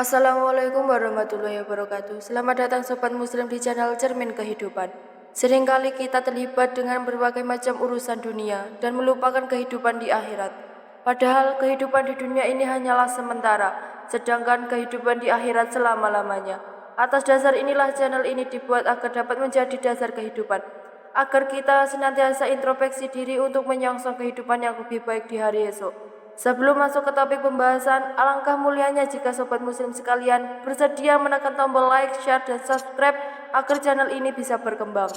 Assalamualaikum warahmatullahi wabarakatuh. Selamat datang Sobat Muslim di channel Cermin Kehidupan. Seringkali kita terlibat dengan berbagai macam urusan dunia dan melupakan kehidupan di akhirat. Padahal kehidupan di dunia ini hanyalah sementara, sedangkan kehidupan di akhirat selama-lamanya. Atas dasar inilah channel ini dibuat agar dapat menjadi dasar kehidupan, agar kita senantiasa introspeksi diri untuk menyongsong kehidupan yang lebih baik di hari esok. Sebelum masuk ke topik pembahasan, alangkah mulianya jika Sobat Muslim sekalian bersedia menekan tombol like, share, dan subscribe agar channel ini bisa berkembang.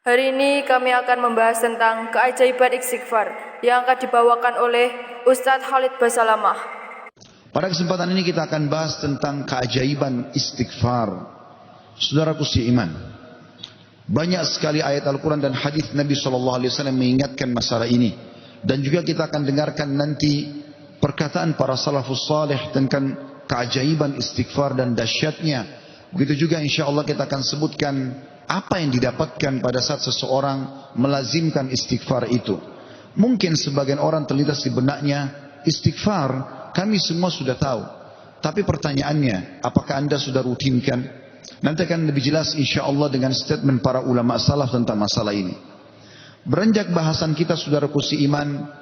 Hari ini kami akan membahas tentang keajaiban istighfar yang akan dibawakan oleh Ustadz Khalid Basalamah. Pada kesempatan ini kita akan bahas tentang keajaiban istighfar. Saudaraku seiman, banyak sekali ayat Al-Quran dan hadis Nabi SAW mengingatkan masalah ini. Dan juga kita akan dengarkan nanti perkataan para salafus salih tentang keajaiban istighfar dan dahsyatnya. Begitu juga insya Allah kita akan sebutkan apa yang didapatkan pada saat seseorang melazimkan istighfar itu. Mungkin sebagian orang terlintas di benaknya, istighfar kami semua sudah tahu. Tapi pertanyaannya, apakah anda sudah rutinkan? Nanti akan lebih jelas insya Allah dengan statement para ulama salaf tentang masalah ini. Beranjak bahasan kita saudaraku seiman,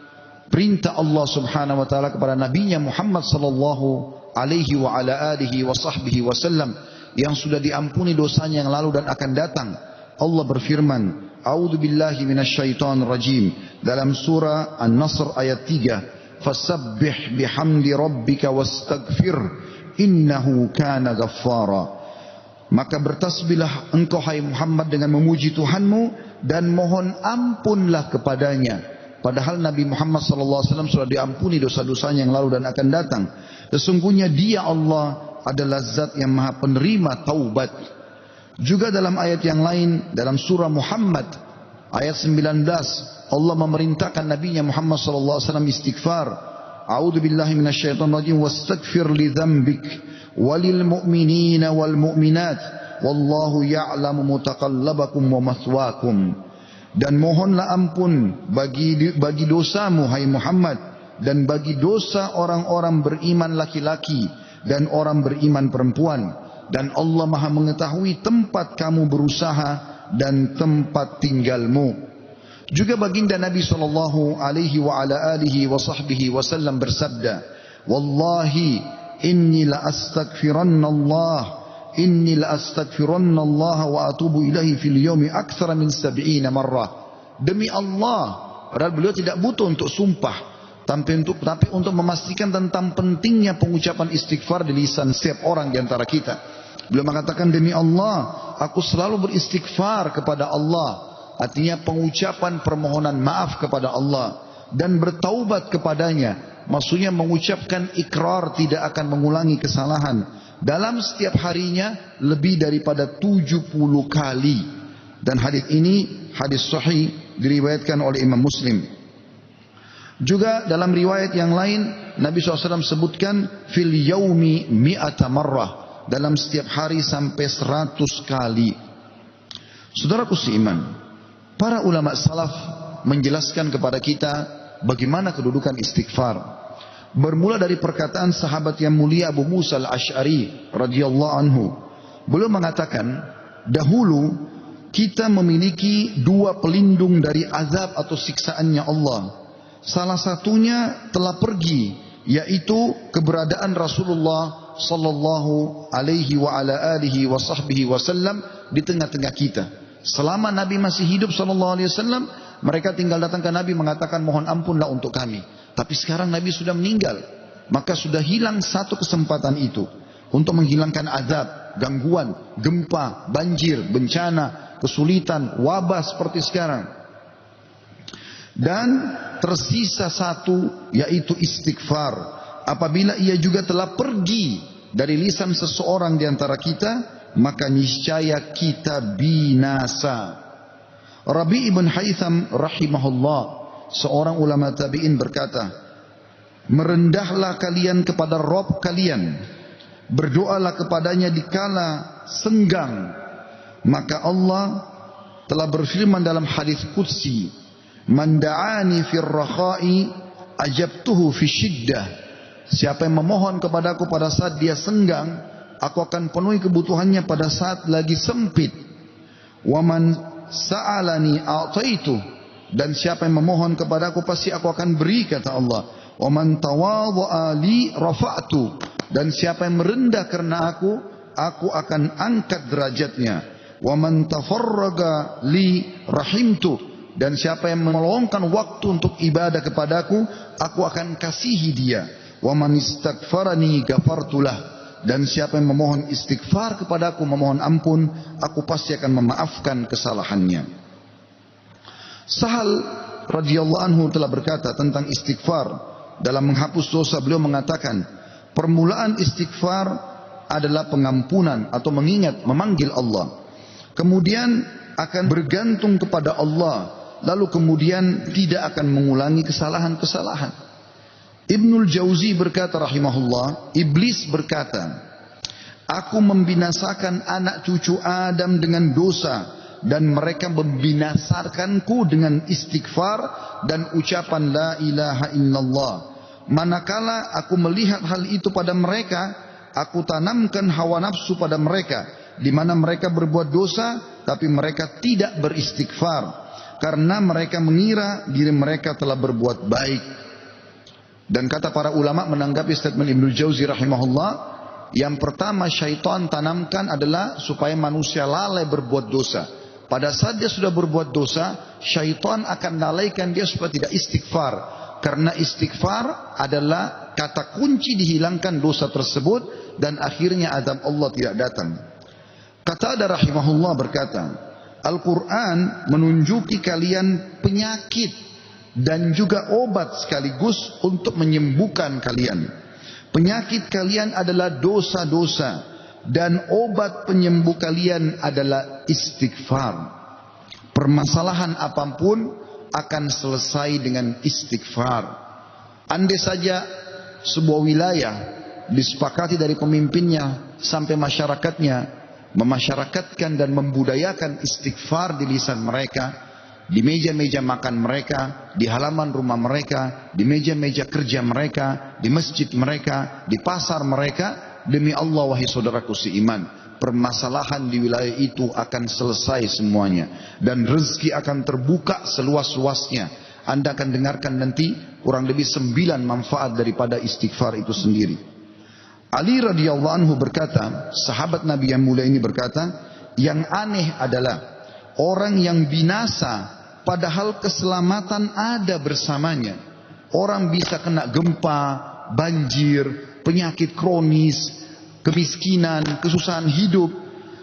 perintah Allah subhanahu wa ta'ala kepada nabinya Muhammad sallallahu alaihi wa ala alihi wa sahbihi wasallam yang sudah diampuni dosanya yang lalu dan akan datang. Allah berfirman, A'udzu billahi minasyaitonir rajim, dalam surah An-Nasr ayat 3, fasabbih bihamdi rabbika wastaghfir innahu kana ghaffara. Maka bertasbihlah engkau hai Muhammad dengan memuji Tuhanmu dan mohon ampunlah kepadanya. Padahal Nabi Muhammad SAW sudah diampuni dosa-dosanya yang lalu dan akan datang. Sesungguhnya dia Allah adalah zat yang maha penerima taubat. Juga dalam ayat yang lain dalam surah Muhammad ayat 19 Allah memerintahkan Nabinya Muhammad SAW istighfar. A'udzu billahi minasyaitonir rajim wastaghfir li dzambik walil mu'minina wal mu'minat wallahu ya'lamu mutaqallabakum wa mathwaakum. Dan mohonlah ampun bagi dosamu hai Muhammad dan bagi dosa orang-orang beriman laki-laki dan orang beriman perempuan, dan Allah Maha mengetahui tempat kamu berusaha dan tempat tinggalmu. Juga baginda Nabi sallallahu alaihi wa ala alihi wa sahbihi wasallam bersabda, wallahi inni la astaghfiranna Allah wa atubu ilaihi fil yawmi aktsara min 70 marrah. Demi Allah, padahal beliau tidak butuh untuk sumpah, tapi untuk memastikan tentang pentingnya pengucapan istighfar di lisan setiap orang di antara kita. Beliau mengatakan, demi Allah, aku selalu beristighfar kepada Allah. Artinya pengucapan permohonan maaf kepada Allah dan bertaubat kepadanya. Maksudnya mengucapkan ikrar tidak akan mengulangi kesalahan dalam setiap harinya lebih daripada 70 kali. Dan hadis ini hadis sahih diriwayatkan oleh Imam Muslim. Juga dalam riwayat yang lain Nabi SAW sebutkan fil yaumi mi'ata marrah, dalam setiap hari sampai 100 kali. Saudaraku seiman, para ulama salaf menjelaskan kepada kita bagaimana kedudukan istighfar. Bermula dari perkataan sahabat yang mulia Abu Musa al-Ash'ari radhiyallahu anhu. Beliau mengatakan, dahulu kita memiliki dua pelindung dari azab atau siksaannya Allah. Salah satunya telah pergi, yaitu keberadaan Rasulullah sallallahu alaihi wa ala alihi wa sahbihi wasallam di tengah-tengah kita. Selama Nabi masih hidup sallallahu alaihi wasallam, mereka tinggal datang ke Nabi mengatakan mohon ampunlah untuk kami. Tapi sekarang Nabi sudah meninggal, maka sudah hilang satu kesempatan itu untuk menghilangkan azab, gangguan, gempa, banjir, bencana, kesulitan, wabah seperti sekarang. Dan tersisa satu, yaitu istighfar. Apabila ia juga telah pergi dari lisan seseorang di antara kita, maka niscaya kita binasa. Rabi' ibn Haytham rahimahullah, seorang ulama tabi'in berkata, merendahlah kalian kepada Rabb kalian, berdoalah kepadanya dikala senggang, maka Allah telah berfirman dalam hadis qudsi, man da'ani fir rakha'i ajabtuhu fi syiddah Siapa yang memohon kepadaku pada saat dia senggang, aku akan penuhi kebutuhannya pada saat lagi sempit. Waman sa'alani a'taitu, dan siapa yang memohon kepadaku pasti aku akan beri, kata Allah. Waman tawadha'a li rafa'tu, dan siapa yang merendah karena aku akan angkat derajatnya. Waman tafarraga li rahimtu, dan siapa yang meluangkan waktu untuk ibadah kepadaku, aku akan kasihi dia. Wa man istaghfarani ghafartulah, dan siapa yang memohon istighfar kepadaku, memohon ampun, aku pasti akan memaafkan kesalahannya. Sahal radhiyallahu anhu telah berkata tentang istighfar dalam menghapus dosa. Beliau mengatakan, permulaan istighfar adalah pengampunan atau mengingat, memanggil Allah. Kemudian akan bergantung kepada Allah, lalu kemudian tidak akan mengulangi kesalahan-kesalahan. Ibnul Jauzi berkata rahimahullah, iblis berkata, aku membinasakan anak cucu Adam dengan dosa, dan mereka membinasakanku dengan istighfar dan ucapan la ilaha illallah. Manakala aku melihat hal itu pada mereka, aku tanamkan hawa nafsu pada mereka, di mana mereka berbuat dosa tapi mereka tidak beristighfar, karena mereka mengira diri mereka telah berbuat baik. Dan kata para ulama menanggapi statement Ibnu Jauzi rahimahullah, yang pertama syaitan tanamkan adalah supaya manusia lalai berbuat dosa. Pada saat dia sudah berbuat dosa, syaitan akan lalaikan dia supaya tidak istighfar, karena istighfar adalah kata kunci dihilangkan dosa tersebut, dan akhirnya azab Allah tidak datang. Qatadah rahimahullah berkata, Al-Quran menunjuki kalian penyakit dan juga obat sekaligus untuk menyembuhkan kalian. Penyakit kalian adalah dosa-dosa, dan obat penyembuh kalian adalah istighfar. Permasalahan apapun akan selesai dengan istighfar. Andai saja sebuah wilayah disepakati dari pemimpinnya sampai masyarakatnya memasyarakatkan dan membudayakan istighfar di lisan mereka, di meja-meja makan mereka, di halaman rumah mereka, di meja-meja kerja mereka, di masjid mereka, di pasar mereka, demi Allah wahai saudaraku seiman, permasalahan di wilayah itu akan selesai semuanya, dan rezeki akan terbuka seluas-luasnya. Anda akan dengarkan nanti kurang lebih 9 manfaat daripada istighfar itu sendiri. Ali radhiyallahu anhu berkata, sahabat Nabi yang mulia ini berkata, yang aneh adalah orang yang binasa padahal keselamatan ada bersamanya. Orang bisa kena gempa, banjir, penyakit kronis, kemiskinan, kesusahan hidup.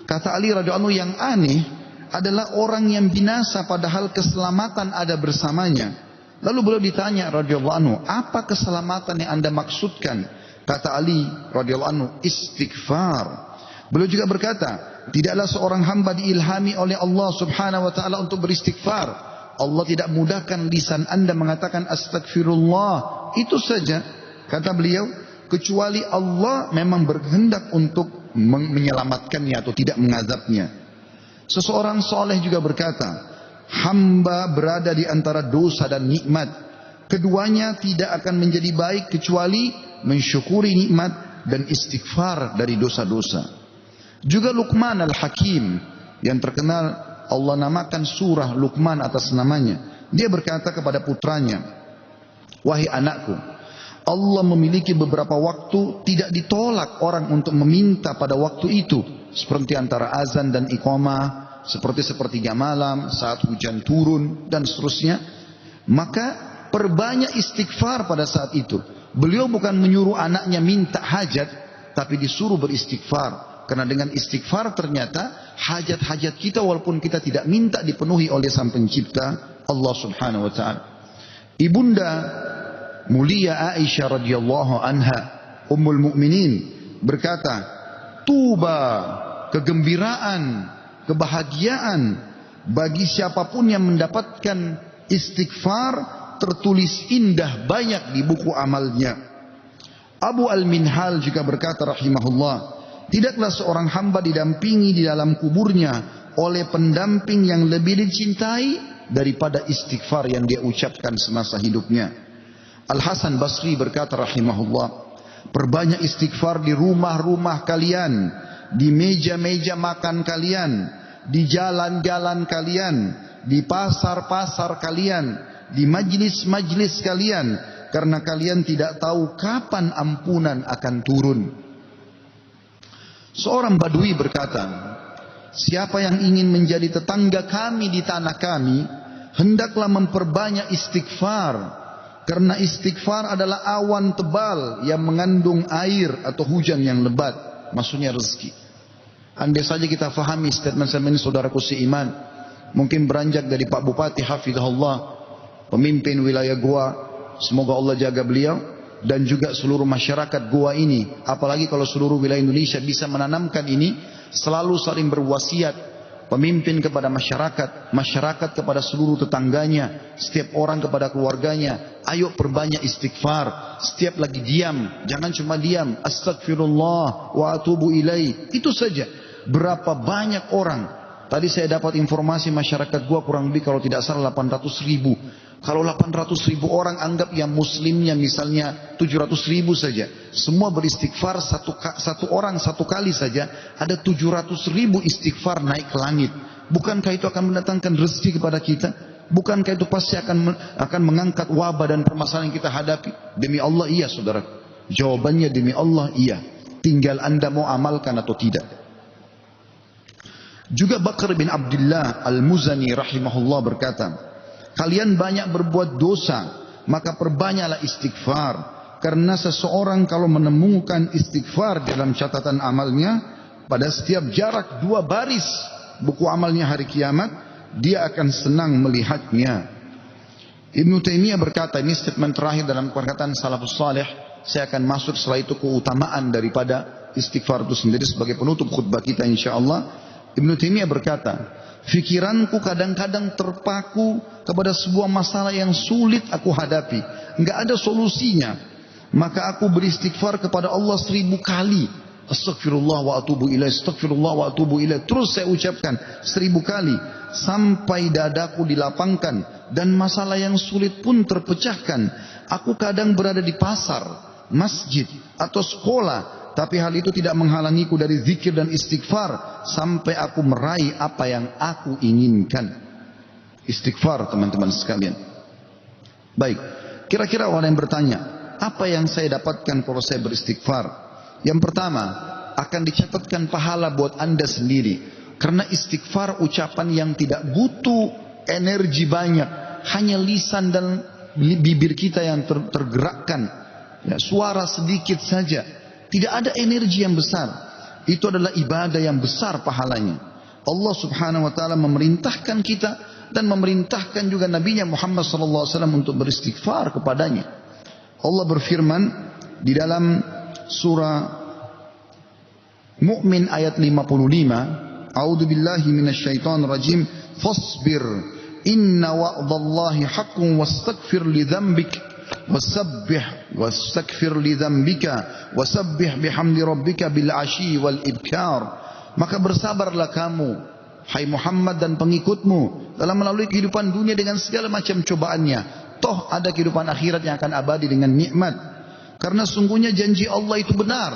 Kata Ali radhiyallahu anhu, yang aneh adalah orang yang binasa padahal keselamatan ada bersamanya. Lalu beliau ditanya radhiyallahu anhu, apa keselamatan yang Anda maksudkan? Kata Ali radhiyallahu anhu, istighfar. Beliau juga berkata, tidaklah seorang hamba diilhami oleh Allah subhanahu wa ta'ala untuk beristighfar. Allah tidak mudahkan lisan Anda mengatakan astagfirullah. Itu saja, kata beliau, kecuali Allah memang berkehendak untuk menyelamatkannya atau tidak mengazabnya. Seseorang soleh juga berkata, hamba berada di antara dosa dan nikmat. Keduanya tidak akan menjadi baik kecuali mensyukuri nikmat dan istighfar dari dosa-dosa. Juga Luqman al-Hakim yang terkenal, Allah namakan surah Luqman atas namanya. Dia berkata kepada putranya, wahai anakku, Allah memiliki beberapa waktu tidak ditolak orang untuk meminta pada waktu itu, seperti antara azan dan iqamah, seperti sepertiga malam, saat hujan turun, dan seterusnya. Maka perbanyak istighfar pada saat itu. Beliau bukan menyuruh anaknya minta hajat, tapi disuruh beristighfar. Karena dengan istighfar ternyata hajat-hajat kita walaupun kita tidak minta dipenuhi oleh Sang Pencipta Allah Subhanahu wa taala. Ibunda mulia Aisyah radhiyallahu anha, Ummul Mukminin, berkata, tuba, kegembiraan, kebahagiaan bagi siapapun yang mendapatkan istighfar tertulis indah banyak di buku amalnya. Abu Al-Minhal juga berkata rahimahullah, tidaklah seorang hamba didampingi di dalam kuburnya oleh pendamping yang lebih dicintai daripada istighfar yang dia ucapkan semasa hidupnya. Al-Hasan Basri berkata rahimahullah, Perbanyak istighfar di rumah-rumah kalian, di meja-meja makan kalian, di jalan-jalan kalian, di pasar-pasar kalian, di majlis-majlis kalian, karena kalian tidak tahu kapan ampunan akan turun. Seorang badui berkata, siapa yang ingin menjadi tetangga kami di tanah kami, hendaklah memperbanyak istighfar. Karena istighfar adalah awan tebal yang mengandung air atau hujan yang lebat. Maksudnya rezeki. Andai saja kita fahami statement ini, saudaraku seiman, mungkin beranjak dari Pak Bupati Hafizahullah, pemimpin wilayah Goa, semoga Allah jaga beliau, dan juga seluruh masyarakat Goa ini. Apalagi kalau seluruh wilayah Indonesia bisa menanamkan ini, selalu saling berwasiat. Pemimpin kepada masyarakat, masyarakat kepada seluruh tetangganya, setiap orang kepada keluarganya. Ayo perbanyak istighfar. Setiap lagi diam, jangan cuma diam. Astagfirullah wa atubu ilaih. Itu saja. Berapa banyak orang. Tadi saya dapat informasi masyarakat gua kurang lebih kalau tidak salah 800.000. Kalau 800.000 orang anggap yang muslimnya misalnya 700.000 saja. Semua beristighfar satu orang satu kali saja. Ada 700.000 istighfar naik ke langit. Bukankah itu akan mendatangkan rezeki kepada kita? Bukankah itu pasti akan mengangkat wabah dan permasalahan yang kita hadapi? Demi Allah iya saudara. Jawabannya demi Allah iya. Tinggal anda mau amalkan atau tidak. Juga Bakar bin Abdullah Al-Muzani rahimahullah berkata, kalian banyak berbuat dosa, maka perbanyaklah istighfar. Karena seseorang kalau menemukan istighfar dalam catatan amalnya, pada setiap jarak 2 baris buku amalnya hari kiamat, dia akan senang melihatnya. Ibnu Taimiyah berkata, ini statement terakhir dalam perkataan salafus salih. Saya akan masuk setelah itu keutamaan daripada istighfar itu sendiri sebagai penutup khutbah kita insyaallah. Ibnu Taimiyah berkata, fikiranku kadang-kadang terpaku kepada sebuah masalah yang sulit aku hadapi. Enggak ada solusinya. Maka aku beristighfar kepada Allah 1000 kali. Astagfirullah wa atubu ilaih, astagfirullah wa atubu ilaih. Terus saya ucapkan 1000 kali. Sampai dadaku dilapangkan. Dan masalah yang sulit pun terpecahkan. Aku kadang berada di pasar, masjid, atau sekolah. Tapi hal itu tidak menghalangiku dari zikir dan istighfar sampai aku meraih apa yang aku inginkan. Istighfar teman-teman sekalian. Baik, kira-kira orang yang bertanya, apa yang saya dapatkan kalau saya beristighfar? Yang pertama, akan dicatatkan pahala buat anda sendiri. Karena istighfar ucapan yang tidak butuh energi banyak. Hanya lisan dan bibir kita yang tergerakkan. Ya, suara sedikit saja. Tidak ada energi yang besar. Itu adalah ibadah yang besar pahalanya. Allah subhanahu wa ta'ala memerintahkan kita dan memerintahkan juga Nabinya Muhammad sallallahu alaihi wasallam untuk beristighfar kepadanya. Allah berfirman di dalam surah Mu'min ayat 55, A'udzu billahi minasyaitonir rajim, fasbir inna wa'dallahi haqqun wastaghfir li dzambik wasabbih wastaghfir li dzambika wasabbih bihamdi rabbika bil ashi wal ibkar. Maka bersabarlah kamu hai Muhammad dan pengikutmu dalam melalui kehidupan dunia dengan segala macam cobaannya. Toh ada kehidupan akhirat yang akan abadi dengan nikmat. Karena sungguhnya janji Allah itu benar.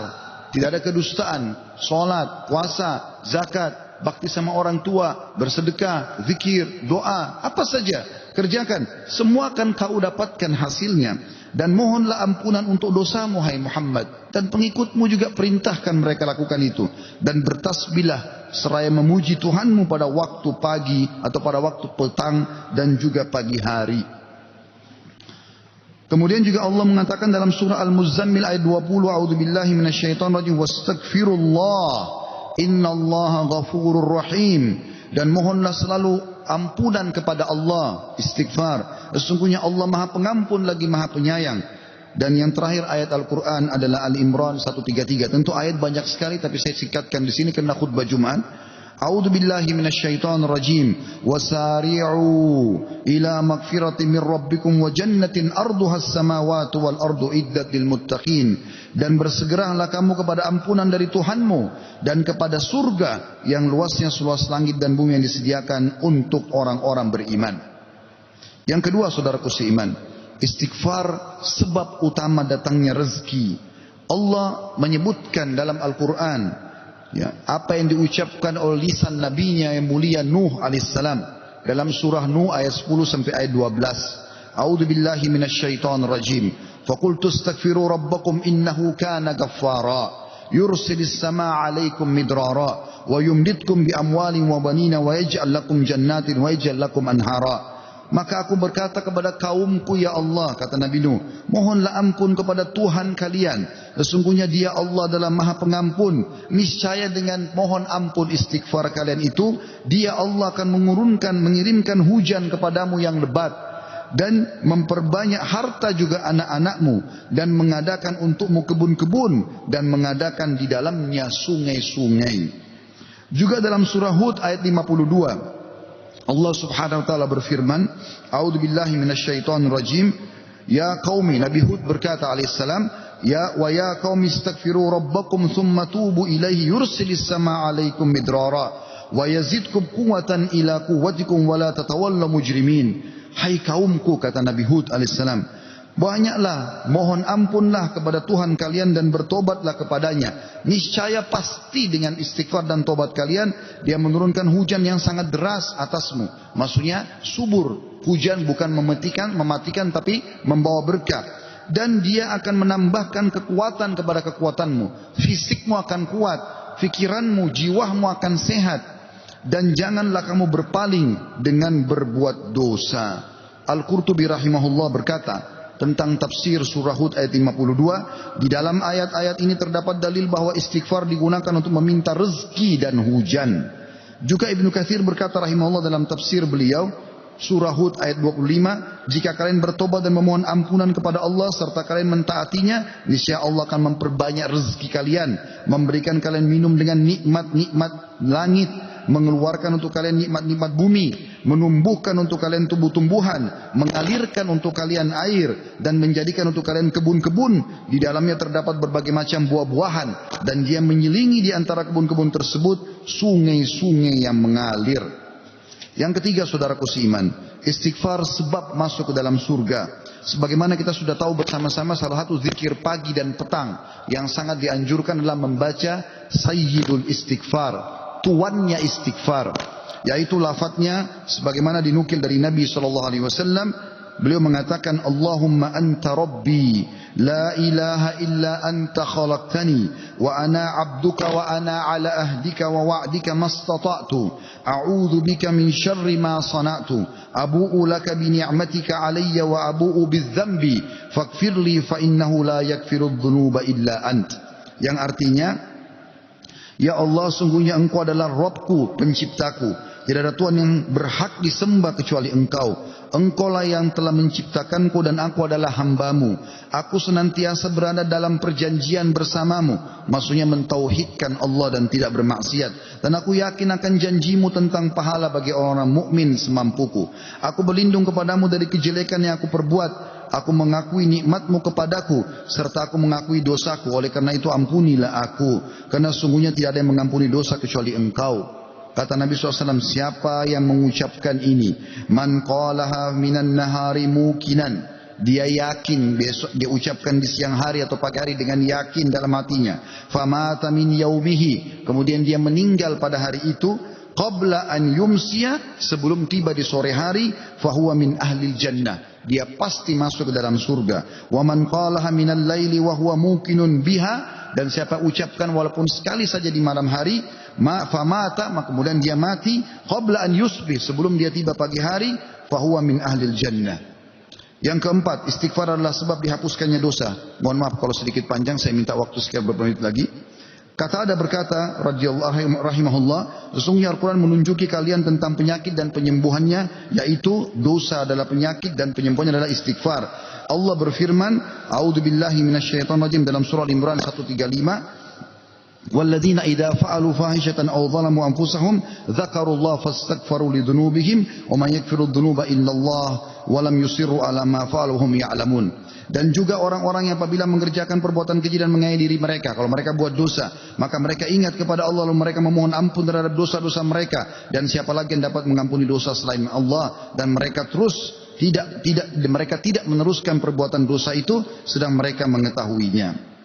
Tidak ada kedustaan. Salat, puasa, zakat, bakti sama orang tua, bersedekah, zikir, doa, apa saja kerjakan, semua akan kau dapatkan hasilnya. Dan mohonlah ampunan untuk dosamu hai Muhammad, dan pengikutmu juga perintahkan mereka lakukan itu. Dan bertasbihlah seraya memuji Tuhanmu pada waktu pagi atau pada waktu petang dan juga pagi hari. Kemudian juga Allah mengatakan dalam surah Al-Muzammil ayat 20, a'udzubillahi minasyaitonir rajim, wastaghfirullah innallaha ghafurur rahim. Dan mohonlah selalu ampunan kepada Allah, istighfar. Sesungguhnya Allah Maha Pengampun lagi Maha Penyayang. Dan yang terakhir ayat Al-Qur'an adalah Al-Imran 133. Tentu ayat banyak sekali tapi saya singkatkan di sini karena khutbah Jumat. A'udzu billahi minasyaitonir rajim. Wasari'u ila magfiratin min rabbikum wa jannatin arduha as-samawati wal ardu iddat lil muttaqin. Dan bersegeralah kamu kepada ampunan dari Tuhanmu dan kepada surga yang luasnya seluas langit dan bumi yang disediakan untuk orang-orang beriman. Yang kedua, saudaraku seiman, istighfar sebab utama datangnya rezeki. Allah menyebutkan dalam Al-Quran, ya, apa yang diucapkan oleh lisan nabinya yang mulia Nuh alaihissalam dalam surah Nuh ayat 10 sampai ayat 12. A'udzu billahi minasyaitonir rajim. Faqultu astaghfiru rabbakum innahu kana ghaffara yursilis samaa 'alaikum midrara wa yumditkum bi amwalin wa banina wa yaj'al lakum jannatin wa yaj'al lakum anhara. Maka aku berkata kepada kaumku, ya Allah, kata Nabi Nuh, mohonlah ampun kepada Tuhan kalian. Sesungguhnya Dia Allah adalah Maha Pengampun. Niscaya dengan mohon ampun istighfar kalian itu, Dia Allah akan mengirimkan hujan kepadamu yang lebat dan memperbanyak harta juga anak-anakmu dan mengadakan untukmu kebun-kebun dan mengadakan di dalamnya sungai-sungai. Juga dalam surah Hud ayat 52 Allah subhanahu wa ta'ala berfirman, A'udzu billahi minasyaitonir rajim. Ya qaumi, Nabi Hud berkata alaihissalam, ya qaumi istaghfiru rabbakum thumma tubu ilaihi yursilis samaa 'alaikum midrara wa yazidkum quwwatan ila quwwatikum wa la tatawallaw mujrimin. Hai kaumku, kata Nabi Hud alaihissalam, banyaklah mohon ampunlah kepada Tuhan kalian dan bertobatlah kepadanya. Niscaya pasti dengan istighfar dan tobat kalian, Dia menurunkan hujan yang sangat deras atasmu. Maksudnya subur. Hujan bukan mematikan tapi membawa berkah. Dan Dia akan menambahkan kekuatan kepada kekuatanmu. Fisikmu akan kuat, fikiranmu, jiwamu akan sehat. Dan janganlah kamu berpaling dengan berbuat dosa. Al-Qurtubi rahimahullah berkata tentang tafsir surah Hud ayat 52, di dalam ayat-ayat ini terdapat dalil bahwa istighfar digunakan untuk meminta rezeki dan hujan. Juga Ibnu Katsir berkata rahimahullah dalam tafsir beliau surah Hud ayat 25, jika kalian bertobat dan memohon ampunan kepada Allah serta kalian mentaatinya, niscaya Allah akan memperbanyak rezeki kalian, memberikan kalian minum dengan nikmat-nikmat langit, mengeluarkan untuk kalian nikmat-nikmat bumi, menumbuhkan untuk kalian tumbuh-tumbuhan, mengalirkan untuk kalian air, dan menjadikan untuk kalian kebun-kebun. Di dalamnya terdapat berbagai macam buah-buahan, dan Dia menyelingi di antara kebun-kebun tersebut sungai-sungai yang mengalir. Yang ketiga, saudaraku seiman, istighfar sebab masuk ke dalam surga. Sebagaimana kita sudah tahu bersama-sama, salah satu zikir pagi dan petang yang sangat dianjurkan adalah membaca Sayyidul Istighfar, tuannya istighfar, yaitu lafadznya sebagaimana dinukil dari Nabi SAW. Beliau mengatakan, Allahumma anta rabbi la ilaha illa anta khalaqtani wa ana abduka wa ana ala ahdika wa wa'dika mastata'tu a'udhu bika min syarri ma sana'tu abu'u laka bi ni'matika alayya wa abu'u bidzambi faghfirli fa innahu la yaghfirudz dzunuba illa ant. Yang artinya, ya Allah, sungguhnya Engkau adalah Rabbku, penciptaku. Tidak ada Tuhan yang berhak disembah kecuali Engkau. Engkaulah yang telah menciptakanku dan aku adalah hambamu. Aku senantiasa berada dalam perjanjian bersamamu. Maksudnya mentauhidkan Allah dan tidak bermaksiat. Dan aku yakin akan janjimu tentang pahala bagi orang mukmin semampuku. Aku berlindung kepadamu dari kejelekan yang aku perbuat. Aku mengakui nikmatmu kepadaku, serta aku mengakui dosaku. Oleh karena itu ampunilah aku, karena sungguhnya tidak ada yang mengampuni dosa kecuali Engkau. Kata Nabi SAW, siapa yang mengucapkan ini, man qalaha minan nahari mukinan, dia yakin, besok dia ucapkan di siang hari atau pagi hari dengan yakin dalam hatinya, famata min yaumihi, kemudian dia meninggal pada hari itu, qabla an yumsiya, sebelum tiba di sore hari, fahuwa min ahlil jannah, dia pasti masuk ke dalam surga. Wa man qalaha minal laili wa huwa muqinun biha, dan siapa ucapkan walaupun sekali saja di malam hari, famata, maka kemudian dia mati, qabla an yusbih, sebelum dia tiba pagi hari, fahuwa min ahlil jannah. Yang keempat, istighfar adalah sebab dihapuskannya dosa. Mohon maaf kalau sedikit panjang, saya minta waktu sekian beberapa menit lagi. Kata ada berkata, radhiyallahu rahimahullah, sesungguhnya Al-Quran menunjuki kalian tentang penyakit dan penyembuhannya, yaitu dosa adalah penyakit dan penyembuhannya adalah istighfar. Allah berfirman, A'udzu billahi minasyaitonir rajim dalam surah Al-Imran 135, walladzina idza fa'alu fahishatan aw zalamu anfusahum dzakarullaha fastaghfaru lidzunubihim wa man yaghfiru dzunuba illallah wa lam yusirru ala ma fa'alu hum ya'lamun. Dan juga orang-orang yang apabila mengerjakan perbuatan keji dan menganiaya diri mereka, kalau mereka buat dosa, maka mereka ingat kepada Allah lalu mereka memohon ampun terhadap dosa-dosa mereka, dan siapa lagi yang dapat mengampuni dosa selain Allah, dan mereka tidak meneruskan perbuatan dosa itu sedang mereka mengetahuinya.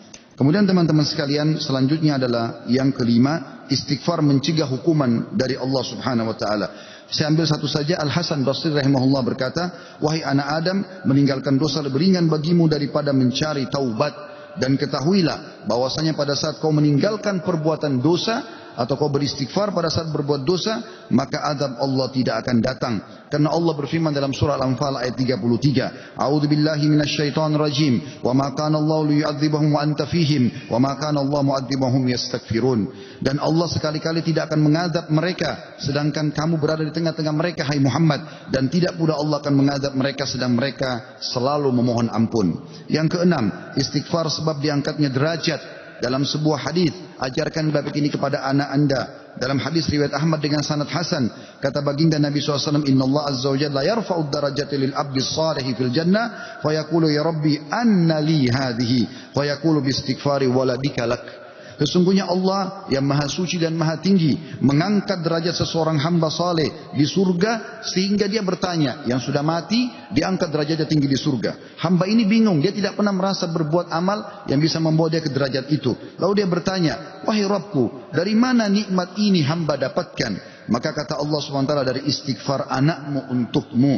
Kemudian teman-teman sekalian, selanjutnya adalah yang kelima, istighfar mencegah hukuman dari Allah Subhanahu wa taala. Saya ambil satu saja. Al Hasan Basri rahimahullah berkata, wahai anak Adam, meninggalkan dosa lebih ringan bagimu daripada mencari taubat. Dan ketahuilah bahwasanya pada saat kau meninggalkan perbuatan dosa atau kau beristighfar pada saat berbuat dosa, maka azab Allah tidak akan datang. Karena Allah berfirman dalam surah Al-Anfal ayat 33, A'udzu billahi minasyaitonir rajim, wa ma kana Allah liyu'adzibahum wa anta fihim, wa ma kana Allah mu'adzibahum yastaghfirun. Dan Allah sekali-kali tidak akan mengazab mereka sedangkan kamu berada di tengah-tengah mereka, hai Muhammad, dan tidak pula Allah akan mengazab mereka sedang mereka selalu memohon ampun. Yang keenam, istighfar sebab diangkatnya derajat. Dalam sebuah hadis, ajarkan bab ini kepada anak anda. Dalam hadis riwayat Ahmad dengan sanad hasan, kata baginda Nabi SAW, Inna Allah Azza wa Jalla yarfa'ud darajati lil abdi salihi fil jannah, fa yaqulu ya Rabbi anna li hadhihi, fa yaqulu bi istighfari waladika lak. Sesungguhnya Allah yang maha suci dan maha tinggi mengangkat derajat seseorang hamba saleh di surga sehingga dia bertanya, yang sudah mati diangkat derajatnya tinggi di surga. Hamba ini bingung, dia tidak pernah merasa berbuat amal yang bisa membawa dia ke derajat itu. Lalu dia bertanya, wahai Rabbku, dari mana nikmat ini hamba dapatkan? Maka kata Allah SWT, dari istighfar anakmu untukmu.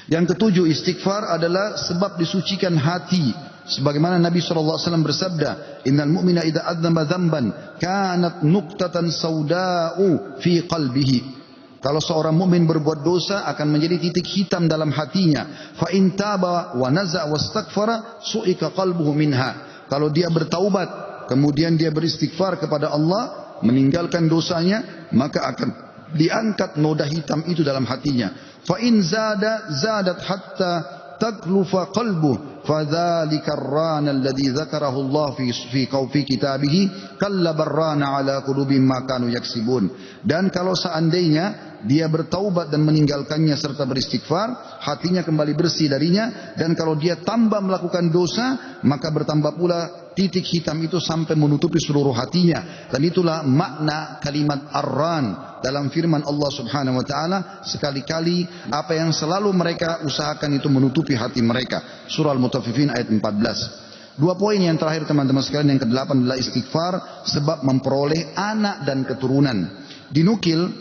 Yang ketujuh, istighfar adalah sebab disucikan hati. Sebagaimana Nabi SAW bersabda, Innal mu'mina idha adzamba dzamban kanat nuqtatan sauda'u fi qalbihi. Kalau seorang mukmin berbuat dosa akan menjadi titik hitam dalam hatinya. Fa in taba wa naza wastaghfara su'ika qalbuhu minha. Kalau dia bertaubat kemudian dia beristighfar kepada Allah, meninggalkan dosanya, maka akan diangkat noda hitam itu dalam hatinya. Fa in zadat hatta taklufa qalbuh fadzalika ar-rana alladhi dzakarahu Allah fi kitabihi kalla barrana ala qulubihim ma kanu yaksibun. Dan kalau seandainya dia bertaubat dan meninggalkannya serta beristighfar, hatinya kembali bersih darinya, dan kalau dia tambah melakukan dosa, maka bertambah pula titik hitam itu sampai menutupi seluruh hatinya. Dan itulah makna kalimat ar-ran dalam firman Allah Subhanahu wa taala, sekali-kali apa yang selalu mereka usahakan itu menutupi hati mereka. Surah Al-Mutaffifin ayat 14. Dua poin yang terakhir teman-teman sekalian, yang kedelapan adalah istighfar sebab memperoleh anak dan keturunan. Dinukil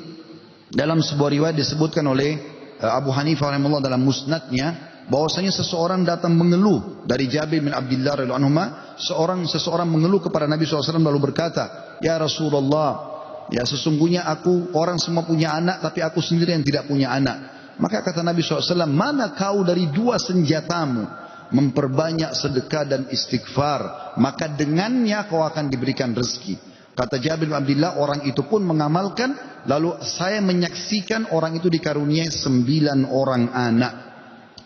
dalam sebuah riwayat disebutkan oleh Abu Hanifah rahimahullah dalam musnadnya, bahwasanya seseorang datang mengeluh dari Jabir bin Abdullah radhiyallahu anhu. Seseorang mengeluh kepada Nabi SAW lalu berkata, ya Rasulullah, ya sesungguhnya orang semua punya anak, tapi aku sendiri yang tidak punya anak. Maka kata Nabi SAW, mana kau dari dua senjatamu, memperbanyak sedekah dan istighfar, maka dengannya kau akan diberikan rezeki. Kata Jabir bin Abdullah, orang itu pun mengamalkan, lalu saya menyaksikan orang itu dikaruniai 9 orang anak,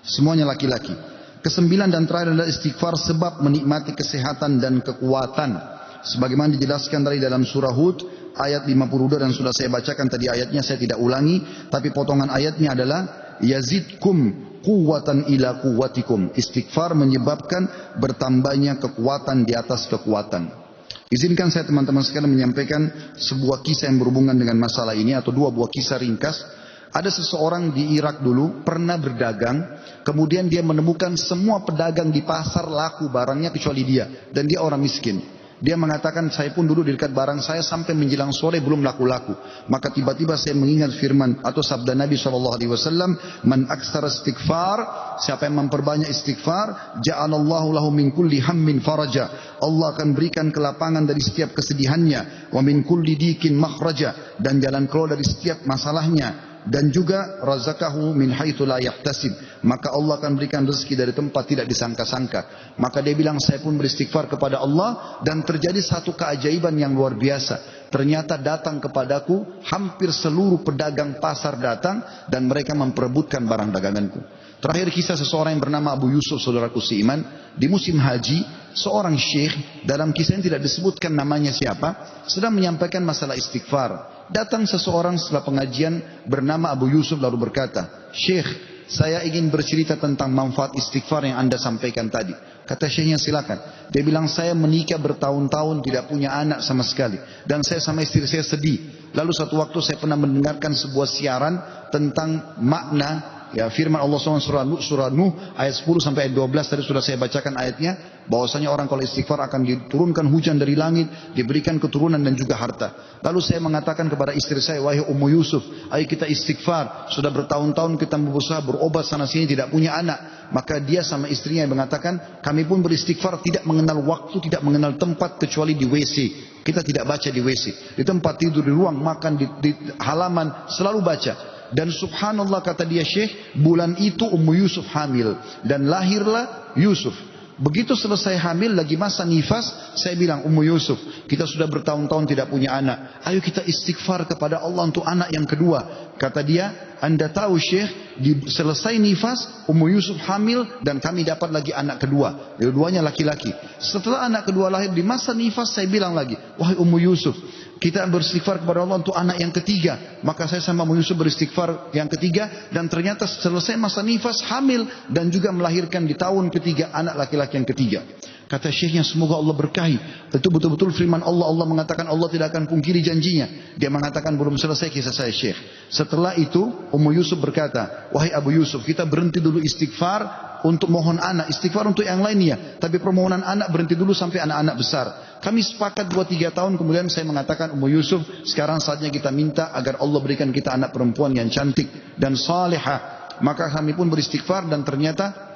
semuanya laki-laki. Kesembilan dan terakhir adalah istighfar sebab menikmati kesehatan dan kekuatan. Sebagaimana dijelaskan dari dalam surah Hud ayat 52, dan sudah saya bacakan tadi ayatnya, saya tidak ulangi, tapi potongan ayatnya adalah yazidkum quwwatan ila quwwatikum. Istighfar menyebabkan bertambahnya kekuatan di atas kekuatan. Izinkan saya teman-teman sekalian menyampaikan sebuah kisah yang berhubungan dengan masalah ini, atau dua buah kisah ringkas. Ada seseorang di Irak dulu pernah berdagang, kemudian dia menemukan semua pedagang di pasar laku barangnya kecuali dia, dan dia orang miskin. Dia mengatakan, saya pun dulu di dekat barang saya sampai menjelang sore belum laku-laku. Maka tiba-tiba saya mengingat firman atau sabda Nabi SAW, man aksara istighfar, siapa yang memperbanyak istighfar, ja'alallahu lahu min kulli hammin faraja. Allah akan berikan kelapangan dari setiap kesedihannya, wa min kulli dikin makhraja, dan jalan keluar dari setiap masalahnya. Dan juga razaqahu min haitsu la yahtasib, maka Allah akan berikan rezeki dari tempat tidak disangka-sangka. Maka dia bilang, saya pun beristighfar kepada Allah, dan terjadi satu keajaiban yang luar biasa. Ternyata datang kepadaku hampir seluruh pedagang pasar datang, dan mereka memperebutkan barang daganganku. Terakhir kisah seseorang yang bernama Abu Yusuf, saudaraku seiman, di musim haji, seorang syekh, dalam kisah ini tidak disebutkan namanya siapa, sedang menyampaikan masalah istighfar. Datang seseorang setelah pengajian bernama Abu Yusuf lalu berkata, Syekh, saya ingin bercerita tentang manfaat istighfar yang anda sampaikan tadi. Kata syekhnya, silakan. Dia bilang, saya menikah bertahun-tahun tidak punya anak sama sekali, dan saya sama istri saya sedih. Lalu satu waktu saya pernah mendengarkan sebuah siaran tentang makna Ya, firman Allah SWT surah Nuh ayat 10 sampai ayat 12 tadi sudah saya bacakan ayatnya, bahwasanya orang kalau istighfar akan diturunkan hujan dari langit, diberikan keturunan dan juga harta. Lalu saya mengatakan kepada istri saya, wahai Ummu Yusuf, ayo kita istighfar. Sudah bertahun-tahun kita berusaha berobat sana sini tidak punya anak. Maka dia sama istrinya mengatakan, kami pun beristighfar tidak mengenal waktu, tidak mengenal tempat kecuali di WC. Kita tidak baca di WC, di tempat tidur, di ruang makan, di halaman, selalu baca. Dan subhanallah kata dia Syekh, bulan itu Ummu Yusuf hamil dan lahirlah Yusuf. Begitu selesai hamil lagi masa nifas, saya bilang, Ummu Yusuf, kita sudah bertahun-tahun tidak punya anak, ayo kita istighfar kepada Allah untuk anak yang kedua. Kata dia, Anda tahu Syekh, selesai nifas Ummu Yusuf hamil dan kami dapat lagi anak kedua, dua-duanya laki-laki. Setelah anak kedua lahir di masa nifas, saya bilang lagi, wahai Ummu Yusuf, kita beristighfar kepada Allah untuk anak yang ketiga. Maka saya sama Ummu Yusuf beristighfar yang ketiga, dan ternyata selesai masa nifas hamil dan juga melahirkan di tahun ketiga anak laki-laki yang ketiga. Kata syekhnya, semoga Allah berkahi. Itu betul-betul firman Allah. Allah mengatakan Allah tidak akan pungkiri janjinya. Dia mengatakan belum selesai kisah saya Syekh. Setelah itu Ummu Yusuf berkata, wahai Abu Yusuf, kita berhenti dulu istighfar untuk mohon anak, istighfar untuk yang lainnya, tapi permohonan anak berhenti dulu sampai anak-anak besar. Kami sepakat 2-3 tahun kemudian saya mengatakan, Ummu Yusuf, sekarang saatnya kita minta agar Allah berikan kita anak perempuan yang cantik dan salihah. Maka kami pun beristighfar dan ternyata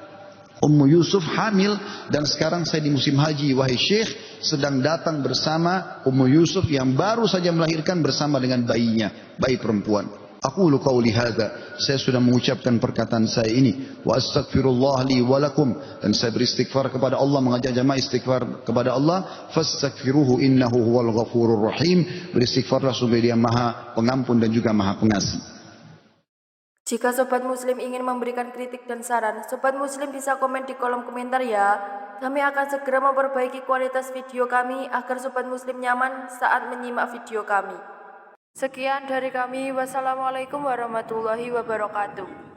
Ummu Yusuf hamil, dan sekarang saya di musim haji, wahai Syekh, sedang datang bersama Ummu Yusuf yang baru saja melahirkan bersama dengan bayinya, bayi perempuan. Aqulu qawli hadza, saya sudah mengucapkan perkataan saya ini, wa astaghfirullah li wa lakum, dan saya beristighfar kepada Allah, mengajak jamaah istighfar kepada Allah, fastaghfiruhu innahu huwal ghafurur rahim. Beristighfarlah sungguh Dia Maha Pengampun dan juga Maha Pengasih. Jika Sobat Muslim ingin memberikan kritik dan saran, Sobat Muslim bisa komen di kolom komentar ya. Kami akan segera memperbaiki kualitas video kami agar Sobat Muslim nyaman saat menyimak video kami. Sekian dari kami. Wassalamualaikum warahmatullahi wabarakatuh.